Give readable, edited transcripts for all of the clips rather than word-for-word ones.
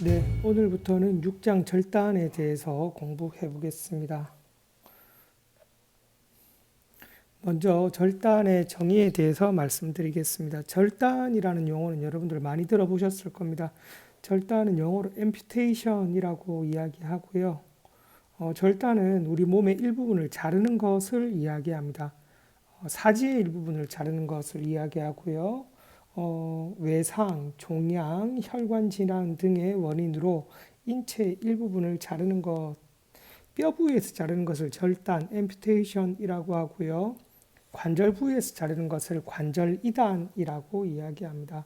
네, 오늘부터는 6장 절단에 대해서 공부해 보겠습니다. 먼저 절단의 정의에 대해서 말씀드리겠습니다. 절단이라는 용어는 여러분들 많이 들어보셨을 겁니다. 절단은 영어로 amputation이라고 이야기하고요. 절단은 우리 몸의 일부분을 자르는 것을 이야기합니다. 사지의 일부분을 자르는 것을 이야기하고요. 외상, 종양, 혈관 질환 등의 원인으로 인체 일부분을 자르는 것, 뼈 부위에서 자르는 것을 절단, 앰퓨테이션이라고 하고요. 관절 부위에서 자르는 것을 관절 이단이라고 이야기합니다.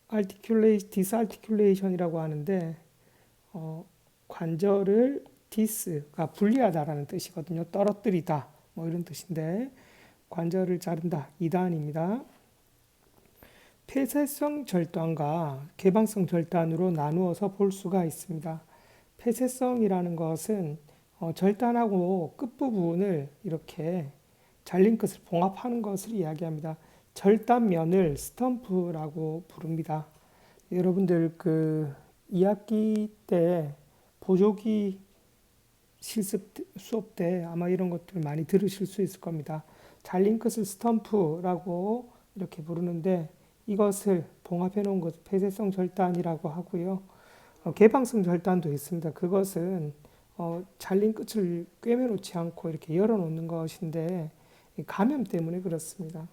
디스아티큘레이션이라고 하는데 관절을 디스가 분리하다라는 뜻이거든요. 떨어뜨리다 뭐 이런 뜻인데 관절을 자른다 이단입니다. 폐쇄성 절단과 개방성 절단으로 나누어서 볼 수가 있습니다. 폐쇄성이라는 것은 절단하고 끝부분을 이렇게 잘린 것을 봉합하는 것을 이야기합니다. 절단면을 스탬프라고 부릅니다. 여러분들 그 2학기 때 보조기 실습 수업 때 아마 이런 것들 많이 들으실 수 있을 겁니다. 잘린 것을 스탬프라고 이렇게 부르는데 이것을 봉합해 놓은 것을 폐쇄성 절단이라고 하고요. 개방성 절단도 있습니다. 그것은 잘린 끝을 꿰매 놓지 않고 이렇게 열어 놓는 것인데 감염 때문에 그렇습니다.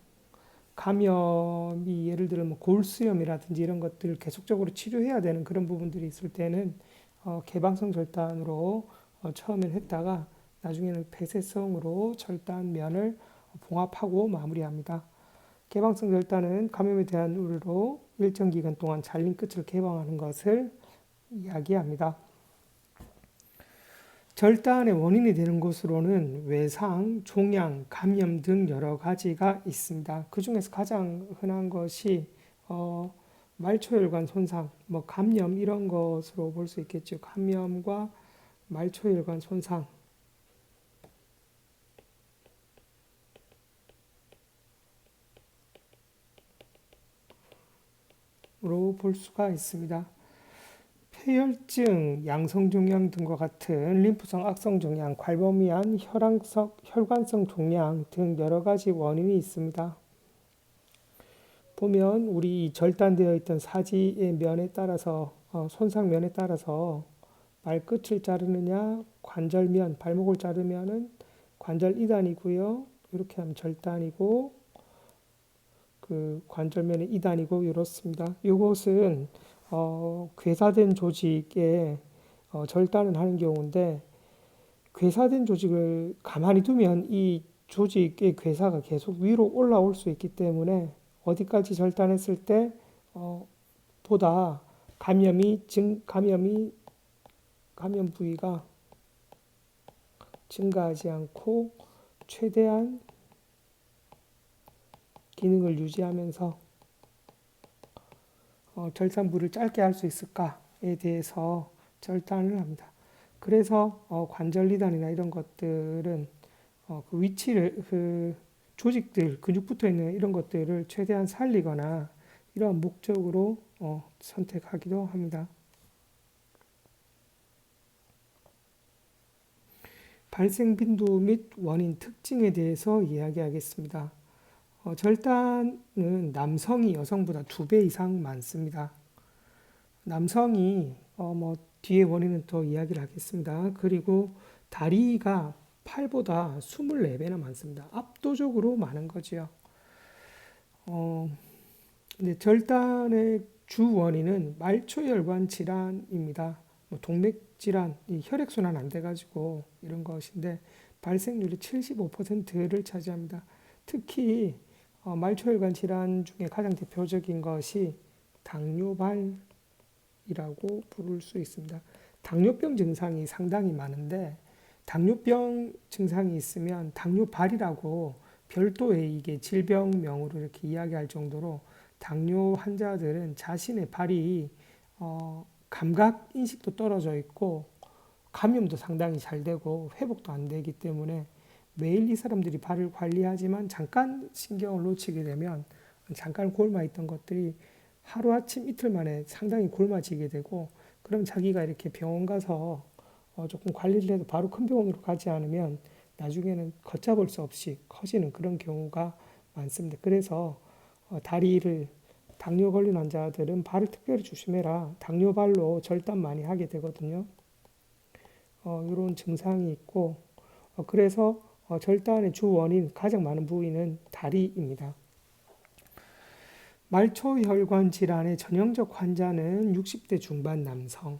감염이 예를 들어 뭐 골수염이라든지 이런 것들을 계속적으로 치료해야 되는 그런 부분들이 있을 때는 개방성 절단으로 처음엔 했다가 나중에는 폐쇄성으로 절단면을 봉합하고 마무리합니다. 개방성 절단은 감염에 대한 우려로 일정 기간 동안 잘린 끝을 개방하는 것을 이야기합니다. 절단의 원인이 되는 것으로는 외상, 종양, 감염 등 여러 가지가 있습니다. 그 중에서 가장 흔한 것이 말초혈관 손상, 뭐 감염 이런 것으로 볼 수 있겠죠. 감염과 말초혈관 손상으로 볼 수가 있습니다. 폐혈증, 양성종양 등과 같은 림프성 악성종양, 괄범위한 혈관성 종양 등 여러 가지 원인이 있습니다. 보면 우리 절단되어 있던 사지의 면에 따라서 손상면에 따라서 발끝을 자르느냐, 관절면, 발목을 자르면은 관절 이단이고요. 이렇게 하면 절단이고 그 관절면의 이단이고 이렇습니다. 이것은 괴사된 조직에 절단을 하는 경우인데 괴사된 조직을 가만히 두면 이 조직의 괴사가 계속 위로 올라올 수 있기 때문에 어디까지 절단했을 때 보다 감염 부위가 증가하지 않고 최대한 기능을 유지하면서 절단부를 짧게 할 수 있을까에 대해서 절단을 합니다. 그래서 관절 이단이나 이런 것들은 그 위치를 그 조직들 근육 붙어 있는 이런 것들을 최대한 살리거나 이러한 목적으로 선택하기도 합니다. 발생 빈도 및 원인 특징에 대해서 이야기하겠습니다. 절단은 남성이 여성보다 2배 이상 많습니다. 남성이 뭐 뒤에 원인은 더 이야기를 하겠습니다. 그리고 다리가 팔보다 24배나 많습니다. 압도적으로 많은 거지요. 근데 절단의 주 원인은 말초혈관 질환입니다. 뭐 동맥 질환, 혈액순환 안 돼가지고 이런 것인데 발생률이 75%를 차지합니다. 특히 말초혈관 질환 중에 가장 대표적인 것이 당뇨발이라고 부를 수 있습니다. 당뇨병 증상이 상당히 많은데 당뇨병 증상이 있으면 당뇨발이라고 별도의 이게 질병명으로 이렇게 이야기할 정도로 당뇨 환자들은 자신의 발이 감각 인식도 떨어져 있고 감염도 상당히 잘 되고 회복도 안 되기 때문에 매일 이 사람들이 발을 관리하지만 잠깐 신경을 놓치게 되면 잠깐 골마 있던 것들이 하루아침 이틀 만에 상당히 굶어지게 되고, 그럼 자기가 이렇게 병원 가서 조금 관리를 해도 바로 큰 병원으로 가지 않으면 나중에는 걷잡을 수 없이 커지는 그런 경우가 많습니다. 그래서 다리를 당뇨 걸린 환자들은 발을 특별히 조심해라. 당뇨발로 절단 많이 하게 되거든요. 이런 증상이 있고, 그래서 절단의 주 원인, 가장 많은 부위는 다리입니다. 말초혈관 질환의 전형적 환자는 60대 중반 남성,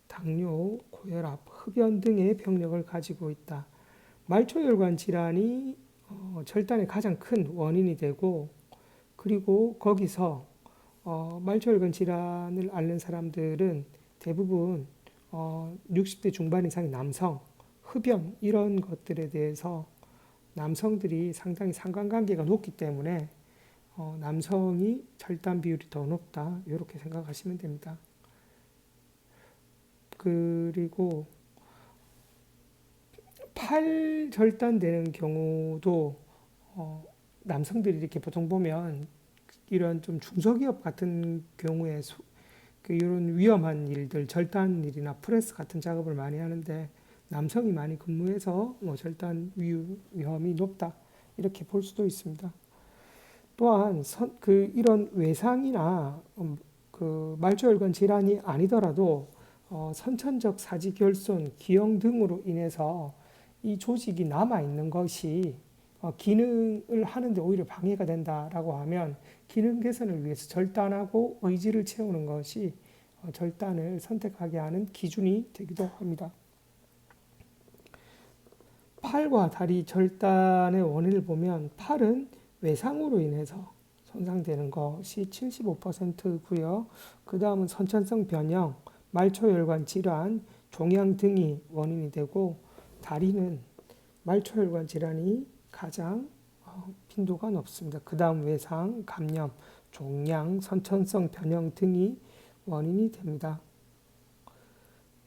당뇨, 고혈압, 흡연 등의 병력을 가지고 있다. 말초혈관 질환이 절단의 가장 큰 원인이 되고, 그리고 거기서 말초혈관 질환을 앓는 사람들은 대부분 60대 중반 이상의 남성, 흡연 이런 것들에 대해서 남성들이 상당히 상관관계가 높기 때문에 남성이 절단 비율이 더 높다, 이렇게 생각하시면 됩니다. 그리고 팔 절단되는 경우도 남성들이 이렇게 보통 보면 이런 좀 중소기업 같은 경우에 이런 위험한 일들, 절단 일이나 프레스 같은 작업을 많이 하는데 남성이 많이 근무해서 절단 위험이 높다, 이렇게 볼 수도 있습니다. 또한 이런 외상이나 그 말초혈관 질환이 아니더라도 선천적 사지결손, 기형 등으로 인해서 이 조직이 남아 있는 것이 기능을 하는데 오히려 방해가 된다라고 하면 기능 개선을 위해서 절단하고 의지를 채우는 것이 절단을 선택하게 하는 기준이 되기도 합니다. 팔과 다리 절단의 원인을 보면 팔은 외상으로 인해서 손상되는 것이 75%고요. 그 다음은 선천성 변형, 말초혈관 질환, 종양 등이 원인이 되고, 다리는 말초혈관 질환이 가장 빈도가 높습니다. 그 다음 외상, 감염, 종양, 선천성 변형 등이 원인이 됩니다.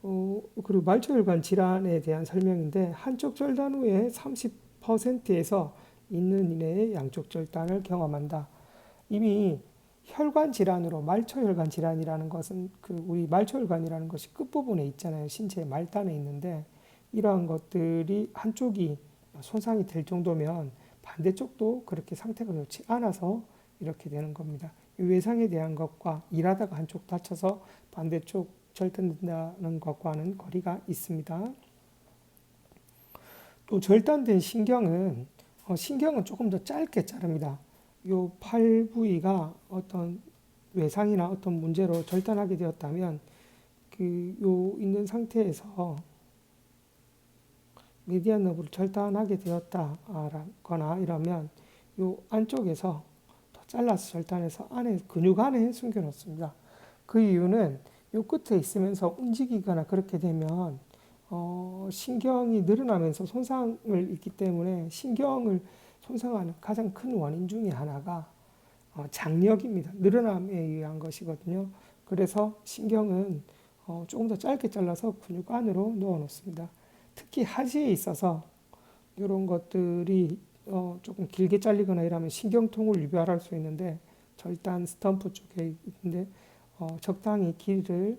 그리고 말초혈관 질환에 대한 설명인데, 한쪽 절단 후에 30%에서 있는 이내에 양쪽 절단을 경험한다. 이미 혈관 질환으로 말초혈관 질환이라는 것은 우리 말초혈관이라는 것이 끝부분에 있잖아요. 신체의 말단에 있는데 이러한 것들이 한쪽이 손상이 될 정도면 반대쪽도 그렇게 상태가 좋지 않아서 이렇게 되는 겁니다. 이 외상에 대한 것과 일하다가 한쪽 다쳐서 반대쪽 절단된다는 것과는 거리가 있습니다. 또 절단된 신경은 조금 더 짧게 자릅니다. 요 팔 부위가 어떤 외상이나 어떤 문제로 절단하게 되었다면 요 있는 상태에서 미디안 너브를 절단하게 되었다거나 이러면 요 안쪽에서 더 잘라서 절단해서 근육 안에 숨겨 놓습니다. 그 이유는 요 끝에 있으면서 움직이거나 그렇게 되면 신경이 늘어나면서 손상을 입기 때문에 신경을 손상하는 가장 큰 원인 중에 하나가 장력입니다. 늘어남에 의한 것이거든요. 그래서 신경은 조금 더 짧게 잘라서 근육 안으로 넣어 놓습니다. 특히 하지에 있어서 이런 것들이 조금 길게 잘리거나 이러면 신경통을 유발할 수 있는데, 절단 스탬프 쪽에 있는데 적당히 길이를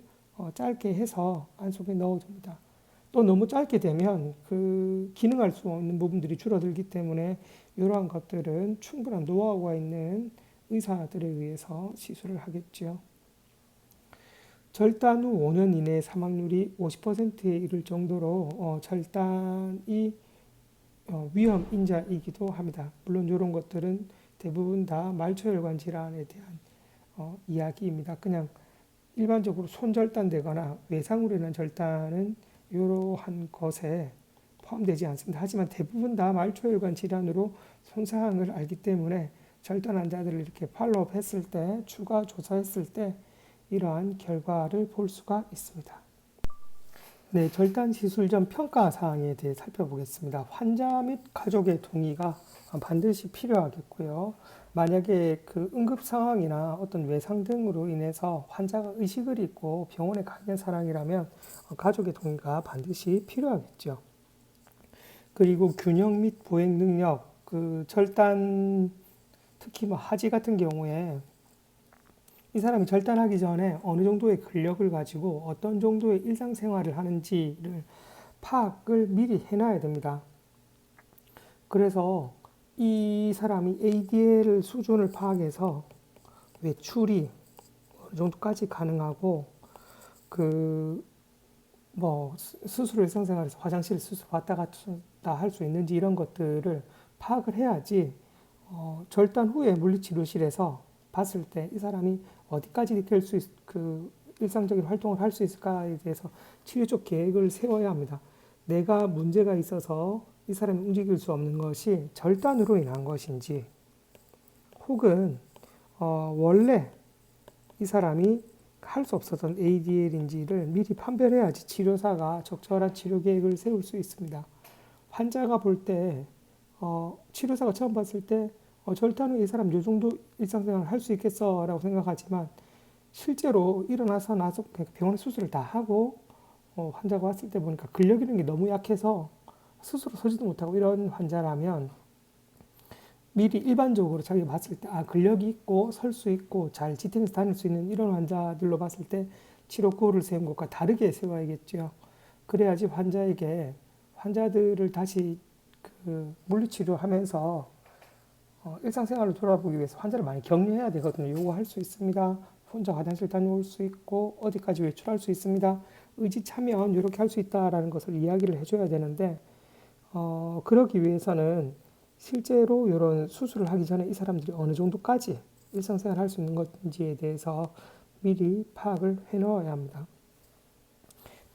짧게 해서 안 속에 넣어줍니다. 또 너무 짧게 되면 기능할 수 없는 부분들이 줄어들기 때문에 이러한 것들은 충분한 노하우가 있는 의사들에 의해서 시술을 하겠죠. 절단 후 5년 이내 사망률이 50%에 이를 정도로 절단이 위험 인자이기도 합니다. 물론 이런 것들은 대부분 다 말초혈관 질환에 대한 이야기입니다. 그냥 일반적으로 손절단되거나 외상으로 인한 절단은 이러한 것에 포함되지 않습니다. 하지만 대부분 다 말초혈관 질환으로 손상을 알기 때문에 절단 환자들을 이렇게 팔로업 했을 때, 추가 조사했을 때 이러한 결과를 볼 수가 있습니다. 네, 절단 시술 전 평가 사항에 대해 살펴보겠습니다. 환자 및 가족의 동의가 반드시 필요하겠고요. 만약에 응급 상황이나 어떤 외상 등으로 인해서 환자가 의식을 잃고 병원에 가는 사람이라면 가족의 동의가 반드시 필요하겠죠. 그리고 균형 및 보행 능력, 절단 특히 하지 같은 경우에 이 사람이 절단하기 전에 어느 정도의 근력을 가지고 어떤 정도의 일상생활을 하는지를 파악을 미리 해놔야 됩니다. 그래서 이 사람이 ADL 수준을 파악해서 외출이 어느 정도까지 가능하고 그 뭐 스스로 일상생활에서 화장실 스스로 왔다 갔다 할 수 있는지 이런 것들을 파악을 해야지 절단 후에 물리치료실에서 봤을 때 이 사람이 어디까지 이끌 수 그 일상적인 활동을 할 수 있을까에 대해서 치료적 계획을 세워야 합니다. 내가 문제가 있어서 이 사람이 움직일 수 없는 것이 절단으로 인한 것인지 혹은 원래 이 사람이 할 수 없었던 ADL인지를 미리 판별해야지 치료사가 적절한 치료 계획을 세울 수 있습니다. 환자가 볼 때, 치료사가 처음 봤을 때, 절단 후에 이 사람 요 정도 일상생활을 할 수 있겠어 라고 생각하지만 실제로 일어나서 나서 병원에 수술을 다 하고 환자가 왔을 때 보니까 근력 이런 게 너무 약해서 스스로 서지도 못하고 이런 환자라면 미리 일반적으로 자기가 봤을 때 근력이 있고 설 수 있고 잘 지탱해서 다닐 수 있는 이런 환자들로 봤을 때 치료 고를 세운 것과 다르게 세워야겠죠. 그래야지 환자들을 다시 그 물리치료하면서 일상생활로 돌아보기 위해서 환자를 많이 격려해야 되거든요. 요거 할 수 있습니다. 혼자 화장실 다녀올 수 있고 어디까지 외출할 수 있습니다. 의지차면 이렇게 할 수 있다라는 것을 이야기를 해줘야 되는데 그러기 위해서는 실제로 이런 수술을 하기 전에 이 사람들이 어느 정도까지 일상생활 할 수 있는 건지에 대해서 미리 파악을 해 놓아야 합니다.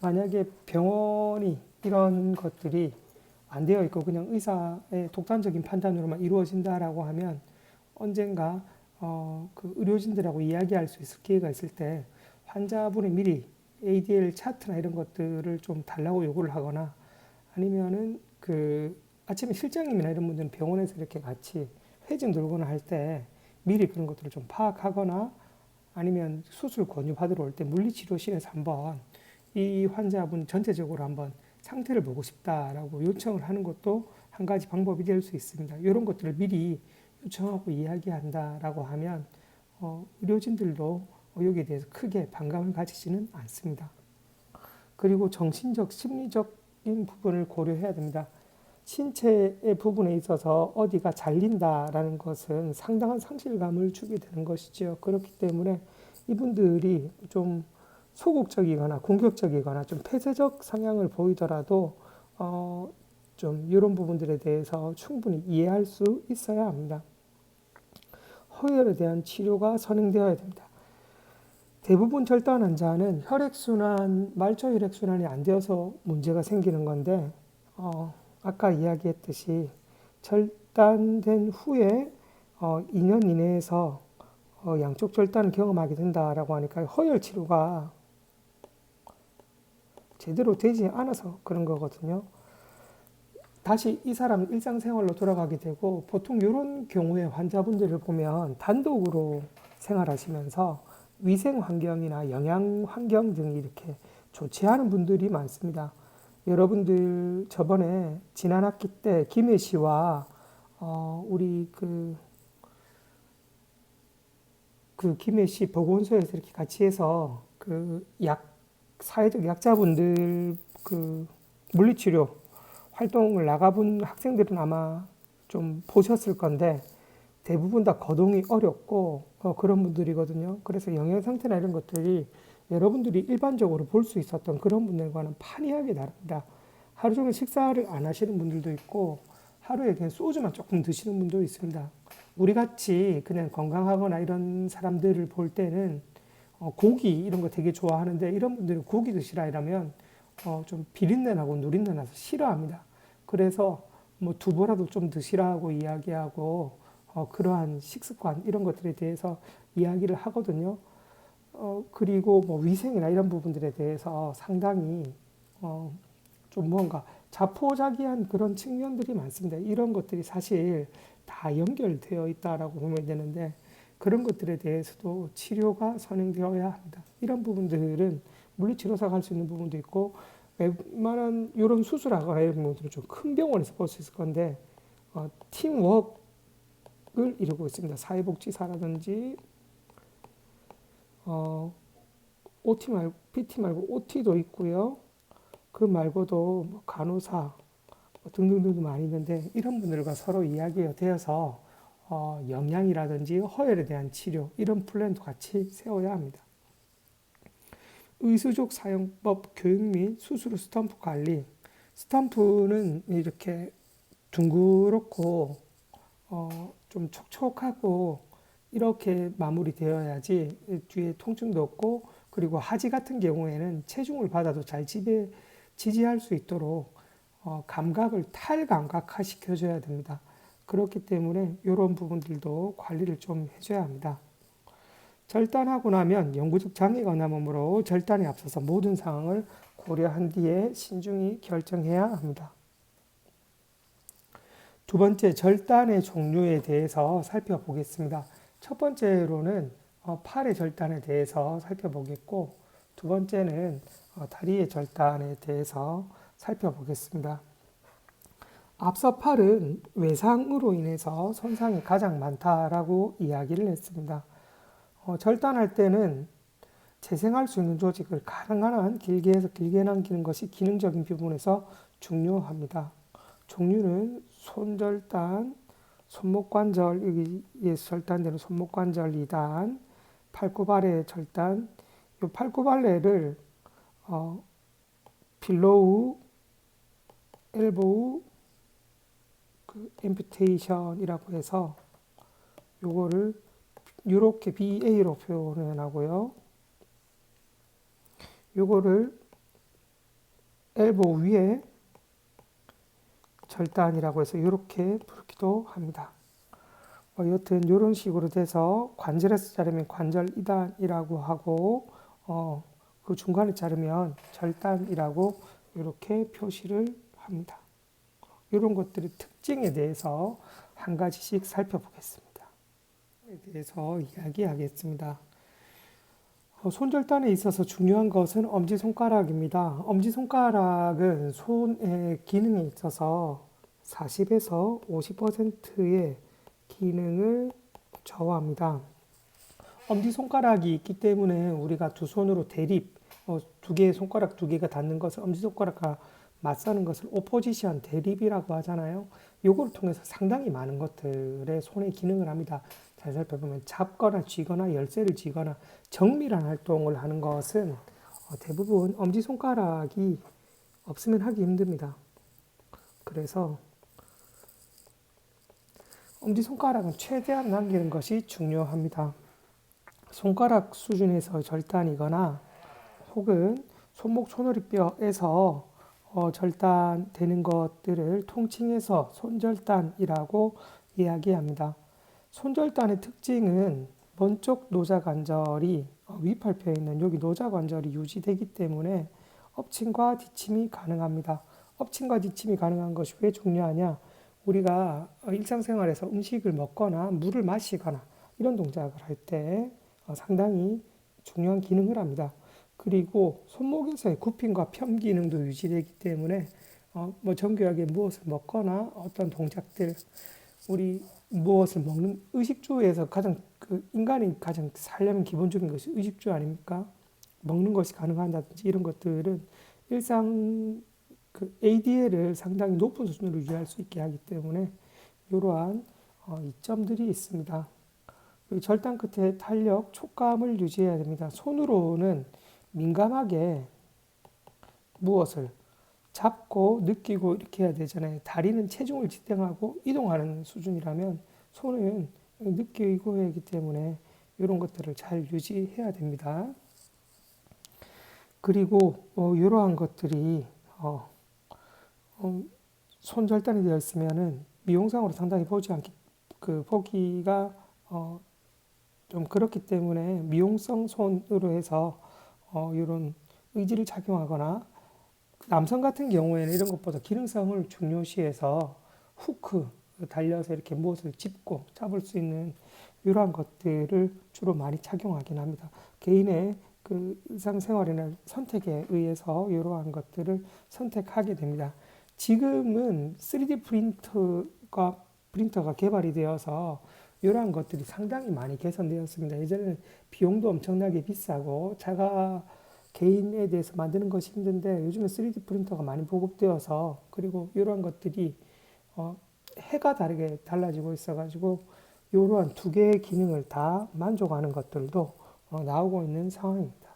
만약에 병원이 이런 것들이 안 되어 있고 그냥 의사의 독단적인 판단으로만 이루어진다라고 하면 언젠가 그 의료진들하고 이야기할 수 있을 기회가 있을 때 환자분이 미리 ADL 차트나 이런 것들을 좀 달라고 요구를 하거나 아니면은 그 아침에 실장님이나 이런 분들은 병원에서 이렇게 같이 회진 돌거나 할 때 미리 그런 것들을 좀 파악하거나 아니면 수술 권유 받으러 올 때 물리치료실에서 한번 이 환자분 전체적으로 한번 상태를 보고 싶다라고 요청을 하는 것도 한 가지 방법이 될 수 있습니다. 이런 것들을 미리 요청하고 이야기한다라고 하면 의료진들도 여기에 대해서 크게 반감을 가지지는 않습니다. 그리고 정신적, 심리적인 부분을 고려해야 됩니다. 신체의 부분에 있어서 어디가 잘린다라는 것은 상당한 상실감을 주게 되는 것이죠. 그렇기 때문에 이분들이 좀 소극적이거나 공격적이거나 좀 폐쇄적 성향을 보이더라도 좀 이런 부분들에 대해서 충분히 이해할 수 있어야 합니다. 허혈에 대한 치료가 선행되어야 됩니다. 대부분 절단 환자는 혈액순환, 말초 혈액순환이 안 되어서 문제가 생기는 건데 아까 이야기했듯이 절단된 후에 2년 이내에서 양쪽 절단을 경험하게 된다라고 하니까 허혈 치료가 제대로 되지 않아서 그런 거거든요. 다시 이 사람 일상생활로 돌아가게 되고 보통 이런 경우에 환자분들을 보면 단독으로 생활하시면서 위생 환경이나 영양 환경 등이 이렇게 좋지 않은 분들이 많습니다. 여러분들 저번에 지난 학기 때 김혜 씨와 우리 그 김혜 씨 보건소에서 이렇게 같이 해서 사회적 약자분들 그 물리치료 활동을 나가본 학생들은 아마 좀 보셨을 건데 대부분 다 거동이 어렵고 그런 분들이거든요. 그래서 영양 상태나 이런 것들이 여러분들이 일반적으로 볼 수 있었던 그런 분들과는 판이하게 다릅니다. 하루 종일 식사를 안 하시는 분들도 있고 하루에 그냥 소주만 조금 드시는 분도 있습니다. 우리 같이 그냥 건강하거나 이런 사람들을 볼 때는 고기 이런 거 되게 좋아하는데 이런 분들은 고기 드시라 이러면 좀 비린내 나고 누린내 나서 싫어합니다. 그래서 뭐 두부라도 좀 드시라고 이야기하고 그러한 식습관 이런 것들에 대해서 이야기를 하거든요. 그리고 뭐 위생이나 이런 부분들에 대해서 상당히 좀 뭔가 자포자기한 그런 측면들이 많습니다. 이런 것들이 사실 다 연결되어 있다라고 보면 되는데 그런 것들에 대해서도 치료가 선행되어야 합니다. 이런 부분들은 물리치료사가 할 수 있는 부분도 있고 웬만한 이런 수술하거나 이런 부분들은 좀 큰 병원에서 볼 수 있을 건데 팀워크를 이루고 있습니다. 사회복지사라든지 어, OT 말고, PT 말고 OT도 있고요. 그 말고도 뭐 간호사 뭐 등등등도 많이 있는데 이런 분들과 서로 이야기가 되어서 영양이라든지 허혈에 대한 치료 이런 플랜도 같이 세워야 합니다. 의수족 사용법 교육 및 수술 후 스탬프 관리. 스탬프는 이렇게 둥그렇고 좀 촉촉하고 이렇게 마무리되어야지 뒤에 통증도 없고, 그리고 하지 같은 경우에는 체중을 받아도 잘 지지할 수 있도록 감각을 탈감각화 시켜줘야 됩니다. 그렇기 때문에 이런 부분들도 관리를 좀 해줘야 합니다. 절단하고 나면 영구적 장애가 남으므로 절단에 앞서서 모든 상황을 고려한 뒤에 신중히 결정해야 합니다. 두 번째, 절단의 종류에 대해서 살펴보겠습니다. 첫 번째로는 팔의 절단에 대해서 살펴보겠고, 두 번째는 다리의 절단에 대해서 살펴보겠습니다. 앞서 팔은 외상으로 인해서 손상이 가장 많다라고 이야기를 했습니다. 절단할 때는 재생할 수 있는 조직을 가능한 한 길게 해서 길게 남기는 것이 기능적인 부분에서 중요합니다. 종류는 손절단, 손목관절, 여기에서 절단되는 손목관절 2단, 팔굽발레 절단. 이 팔굽발레를 필로우, 엘보우, 앰퓨테이션이라고 해서 요거를 이렇게 BA로 표현하고요. 요거를 엘보 위에 절단이라고 해서 이렇게 부르기도 합니다. 여튼 이런 식으로 돼서 관절에서 자르면 관절 2단이라고 하고 그 중간에 자르면 절단이라고 이렇게 표시를 합니다. 이런 것들의 특징에 대해서 한 가지씩 살펴보겠습니다. 에 대해서 이야기하겠습니다. 손절단에 있어서 중요한 것은 엄지손가락입니다. 엄지손가락은 손의 기능에 있어서 40에서 50%의 기능을 저하합니다. 엄지손가락이 있기 때문에 우리가 두 손으로 대립, 두 개의 손가락 두 개가 닿는 것을 엄지손가락과 맞서는 것을 오포지션 대립이라고 하잖아요. 요거를 통해서 상당히 많은 것들의 손의 기능을 합니다. 잘 살펴보면 잡거나 쥐거나 열쇠를 쥐거나 정밀한 활동을 하는 것은 대부분 엄지손가락이 없으면 하기 힘듭니다. 그래서 엄지손가락은 최대한 남기는 것이 중요합니다. 손가락 수준에서 절단이거나 혹은 손목 손오리뼈에서 절단되는 것들을 통칭해서 손절단이라고 이야기합니다. 손절단의 특징은 먼쪽 노자관절이 위팔뼈에 있는 여기 노자관절이 유지되기 때문에 엎침과 뒤침이 가능합니다. 엎침과 뒤침이 가능한 것이 왜 중요하냐? 우리가 일상생활에서 음식을 먹거나 물을 마시거나 이런 동작을 할 때 상당히 중요한 기능을 합니다. 그리고 손목에서의 굽힘과 펴 기능도 유지되기 때문에 뭐 정교하게 무엇을 먹거나 어떤 동작들, 우리 무엇을 먹는 의식주에서 가장 인간이 가장 살려면 기본적인 것이 의식주 아닙니까? 먹는 것이 가능하다든지 이런 것들은 일상 ADL을 상당히 높은 수준으로 유지할 수 있게 하기 때문에 이러한 이점들이 있습니다. 절단 끝에 탄력, 촉감을 유지해야 됩니다. 손으로는 민감하게 무엇을 잡고 느끼고 이렇게 해야 되잖아요. 다리는 체중을 지탱하고 이동하는 수준이라면 손은 느끼고 해야 하기 때문에 이런 것들을 잘 유지해야 됩니다. 그리고 이러한 것들이 손절단이 되어 있으면은 미용상으로 상당히 보기가 좀 그렇기 때문에 미용성 손으로 해서 이런 의지를 착용하거나, 남성 같은 경우에는 이런 것보다 기능성을 중요시해서 후크 달려서 이렇게 무엇을 짚고 잡을 수 있는 이러한 것들을 주로 많이 착용하긴 합니다. 개인의 일상생활이나 선택에 의해서 이러한 것들을 선택하게 됩니다. 지금은 3D 프린터가 개발이 되어서 이러한 것들이 상당히 많이 개선되었습니다. 예전에는 비용도 엄청나게 비싸고 자가 개인에 대해서 만드는 것이 힘든데 요즘에 3D 프린터가 많이 보급되어서 그리고 이러한 것들이 해가 다르게 달라지고 있어가지고 이러한 두 개의 기능을 다 만족하는 것들도 나오고 있는 상황입니다.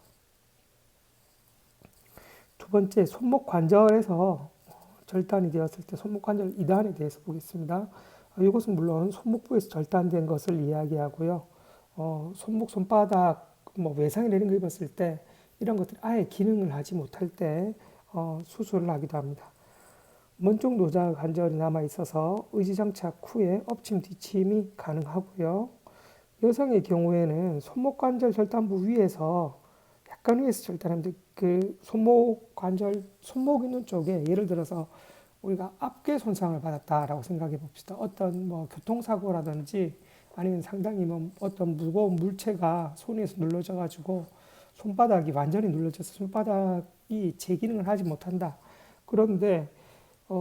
두 번째, 손목 관절에서 절단이 되었을 때 손목 관절 이단에 대해서 보겠습니다. 이것은 물론 손목부에서 절단된 것을 이야기하고요. 손목, 손바닥, 뭐 외상이나 이런 거 입었을 때 이런 것들이 아예 기능을 하지 못할 때 수술을 하기도 합니다. 먼쪽 노자 관절이 남아 있어서 의지 장착 후에 엎침 뒤침이 가능하고요. 여성의 경우에는 손목 관절 절단부 위에서 약간 위에서 절단하는데 그 손목 관절 손목 있는 쪽에 예를 들어서 우리가 앞괴 손상을 받았다라고 생각해 봅시다. 어떤 뭐 교통사고라든지 아니면 상당히 뭐 어떤 무거운 물체가 손에서 눌러져 가지고 손바닥이 완전히 눌러져서 손바닥이 제 기능을 하지 못한다. 그런데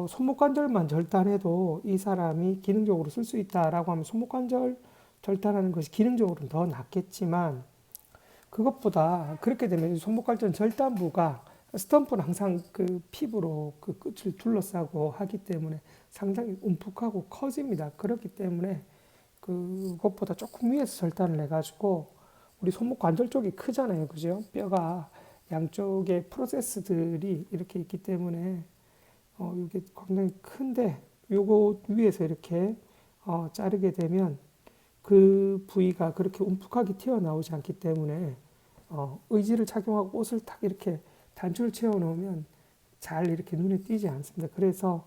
손목관절만 절단해도 이 사람이 기능적으로 쓸 수 있다라고 하면 손목관절 절단하는 것이 기능적으로는 더 낫겠지만 그것보다 그렇게 되면 손목관절 절단부가 스탬프는 항상 그 피부로 그 끝을 둘러싸고 하기 때문에 상당히 움푹하고 커집니다. 그렇기 때문에 그것보다 조금 위에서 절단을 해가지고 우리 손목 관절 쪽이 크잖아요. 그죠? 뼈가 양쪽에 프로세스들이 이렇게 있기 때문에 이게 굉장히 큰데 요거 위에서 이렇게 자르게 되면 그 부위가 그렇게 움푹하게 튀어나오지 않기 때문에 의지를 착용하고 옷을 딱 이렇게 단추를 채워 놓으면 잘 이렇게 눈에 띄지 않습니다. 그래서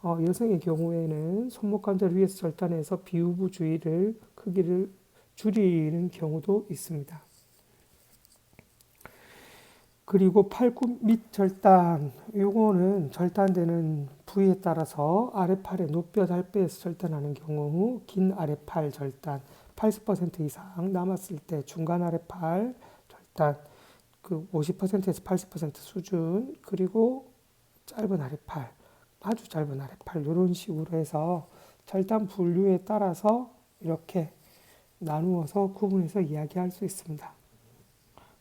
여성의 경우에는 손목 관절 위에서 절단해서 비우부 주위를 크기를 줄이는 경우도 있습니다. 그리고 팔굽 밑 절단, 요거는 절단되는 부위에 따라서 아래팔의 노뼈, 달뼈에서 절단하는 경우 긴 아래팔 절단, 80% 이상 남았을 때 중간 아래팔 절단, 그 50%에서 80% 수준, 그리고 짧은 아래팔, 아주 짧은 아래팔 이런 식으로 해서 절단 분류에 따라서 이렇게 나누어서 구분해서 이야기할 수 있습니다.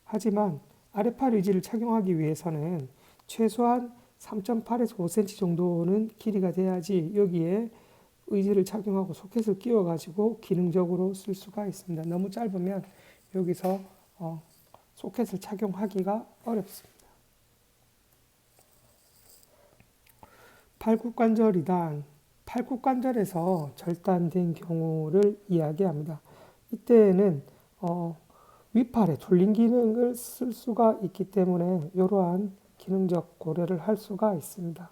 하지만 아래팔 의지를 착용하기 위해서는 최소한 3.8에서 5cm 정도는 길이가 돼야지 여기에 의지를 착용하고 소켓을 끼워 가지고 기능적으로 쓸 수가 있습니다. 너무 짧으면 여기서 소켓을 착용하기가 어렵습니다. 팔굽관절 이단, 팔굽관절에서 절단된 경우를 이야기합니다. 이때에는 위팔에 졸린 기능을 쓸 수가 있기 때문에 이러한 기능적 고려를 할 수가 있습니다.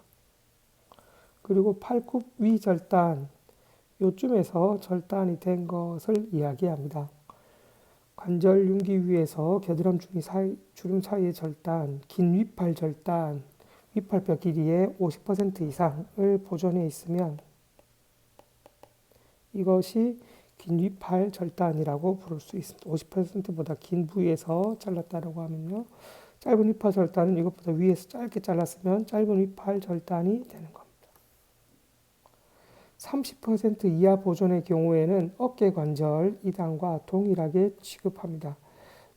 그리고 팔굽 위 절단, 요쯤에서 절단이 된 것을 이야기합니다. 관절 융기 위에서 겨드람 주름 사이의 절단, 긴 위팔 절단, 위팔뼈 길이의 50% 이상을 보존해 있으면 이것이 긴 위팔 절단이라고 부를 수 있습니다. 50%보다 긴 부위에서 잘랐다라고 하면요. 짧은 위팔 절단은 이것보다 위에서 짧게 잘랐으면 짧은 위팔 절단이 되는 겁니다. 30% 이하 보존의 경우에는 어깨 관절 이단과 동일하게 취급합니다.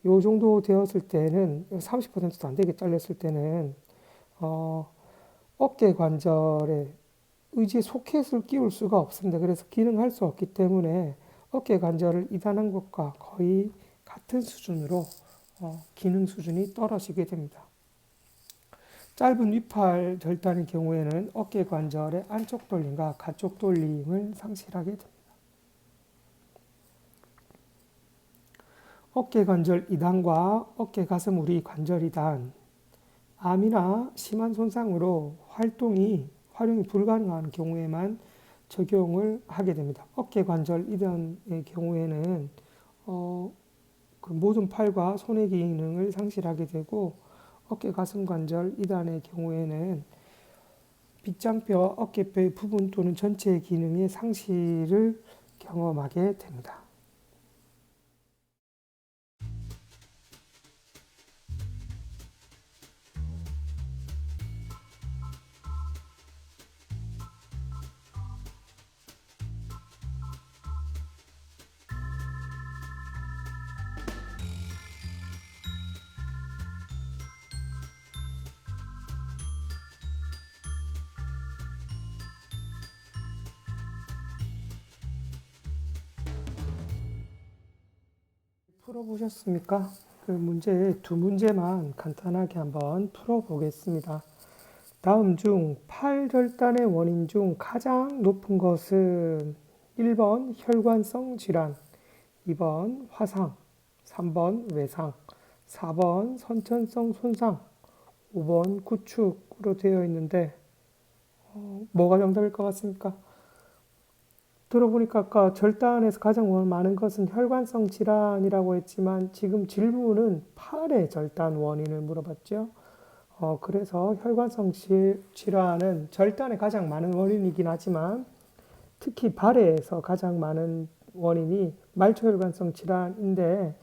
요 정도 되었을 때는 30%도 안 되게 잘렸을 때는 어깨 관절에 의지에 소켓을 끼울 수가 없습니다. 그래서 기능할 수 없기 때문에 어깨 관절을 이단한 것과 거의 같은 수준으로 기능 수준이 떨어지게 됩니다. 짧은 위팔 절단의 경우에는 어깨 관절의 안쪽 돌림과 가쪽 돌림을 상실하게 됩니다. 어깨 관절 이단과 어깨 가슴 우리 관절 이단, 암이나 심한 손상으로 활용이 불가능한 경우에만 적용을 하게 됩니다. 어깨 관절 이단의 경우에는 그 모든 팔과 손의 기능을 상실하게 되고 어깨 가슴 관절 이단의 경우에는 빗장뼈, 어깨뼈의 부분 또는 전체의 기능의 상실을 경험하게 됩니다. 풀어보셨습니까? 그 문제 두 문제만 간단하게 한번 풀어보겠습니다. 다음 중 8절단의 원인 중 가장 높은 것은 1번 혈관성 질환, 2번 화상, 3번 외상, 4번 선천성 손상, 5번 구축으로 되어 있는데 뭐가 정답일 것 같습니까? 들어보니까 아까 절단에서 가장 많은 것은 혈관성 질환이라고 했지만 지금 질문은 팔의 절단 원인을 물어봤죠. 그래서 혈관성 질환은 절단의 가장 많은 원인이긴 하지만 특히 발에서 가장 많은 원인이 말초혈관성 질환인데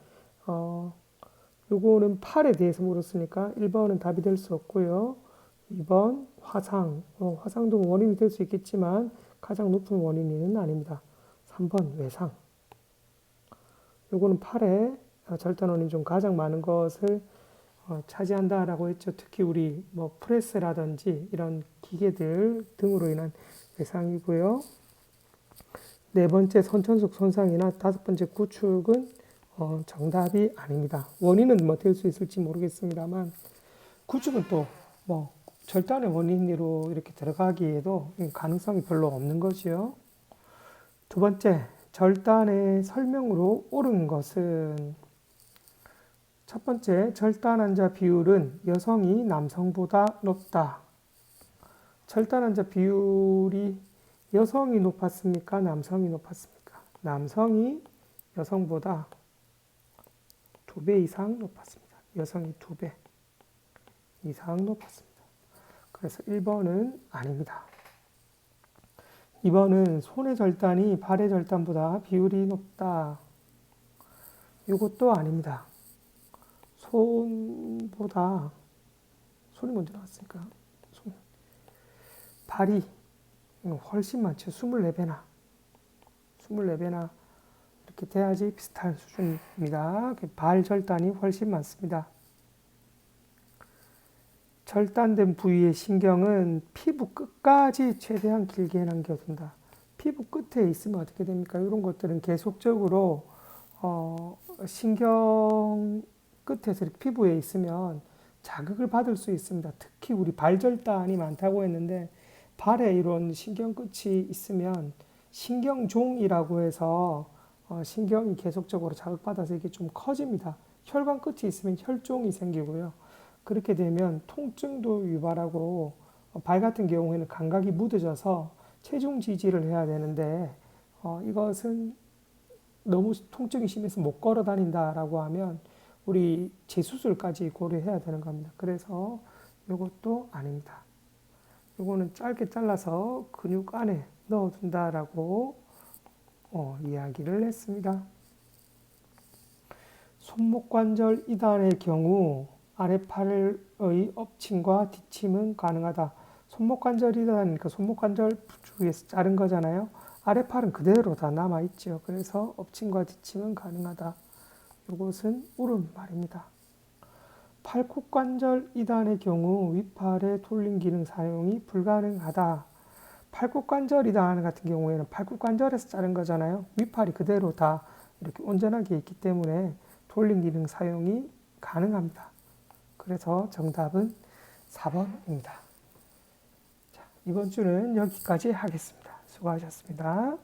요거는 팔에 대해서 물었으니까 1번은 답이 될 수 없고요. 2번 화상, 화상도 원인이 될 수 있겠지만 가장 높은 원인은 아닙니다. 3번 외상. 요거는 팔에 절단 원인 중 가장 많은 것을 차지한다라고 했죠. 특히 우리 뭐 프레스라든지 이런 기계들 등으로 인한 외상이고요. 네 번째 선천적 손상이나 다섯 번째 구축은 정답이 아닙니다. 원인은 뭐 될 수 있을지 모르겠습니다만 구축은 또 뭐 절단의 원인으로 이렇게 들어가기에도 가능성이 별로 없는 것이요. 두 번째, 절단의 설명으로 옳은 것은 첫 번째, 절단 환자 비율은 여성이 남성보다 높다. 절단 환자 비율이 여성이 높았습니까? 남성이 높았습니까? 남성이 여성보다 2배 이상 높았습니다. 여성이 2배 이상 높았습니다. 그래서 1번은 아닙니다. 2번은 손의 절단이 발의 절단보다 비율이 높다. 이것도 아닙니다. 손보다 손이 먼저 나왔으니까 발이 훨씬 많죠. 24배나 이렇게 돼야지 비슷한 수준입니다. 발 절단이 훨씬 많습니다. 절단된 부위의 신경은 피부 끝까지 최대한 길게 남겨둔다. 피부 끝에 있으면 어떻게 됩니까? 이런 것들은 계속적으로 신경 끝에서 이렇게 피부에 있으면 자극을 받을 수 있습니다. 특히 우리 발절단이 많다고 했는데 발에 이런 신경 끝이 있으면 신경종이라고 해서 신경이 계속적으로 자극받아서 이게 좀 커집니다. 혈관 끝이 있으면 혈종이 생기고요. 그렇게 되면 통증도 유발하고 발 같은 경우에는 감각이 무뎌져서 체중 지지를 해야 되는데 이것은 너무 통증이 심해서 못 걸어 다닌다라고 하면 우리 재수술까지 고려해야 되는 겁니다. 그래서 이것도 아닙니다. 이거는 짧게 잘라서 근육 안에 넣어둔다라고 이야기를 했습니다. 손목관절 이단의 경우 아래팔의 엎침과 뒷침은 가능하다. 손목관절 이단이니까 손목관절 쪽에서 자른 거잖아요. 아래팔은 그대로 다 남아있죠. 그래서 엎침과 뒷침은 가능하다. 이것은 옳은 말입니다. 팔굽관절 이단의 경우 윗팔의 돌림 기능 사용이 불가능하다. 팔굽관절 이단 같은 경우에는 팔굽관절에서 자른 거잖아요. 윗팔이 그대로 다 이렇게 온전하게 있기 때문에 돌림 기능 사용이 가능합니다. 그래서 정답은 4번입니다. 자, 이번 주는 여기까지 하겠습니다. 수고하셨습니다.